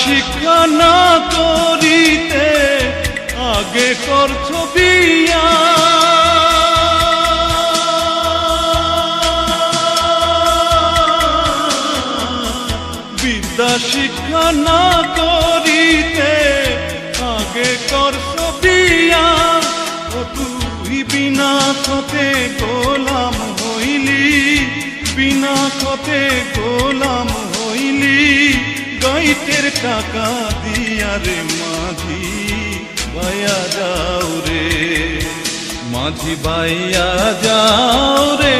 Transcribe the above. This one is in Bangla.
শিক্ষা না করিতে আগে করছ বিয়া। বিদ্যা শিক্ষা না করিতে আগে করছ বিয়া। ও তুই বিনা খতে গোলাম হইলি, বিনা খতে গোলাম হইলি। গাইতের টাকা দিয়া রে মাঝি বাইয়া যাও রে, মাঝি বাইয়া যাও রে।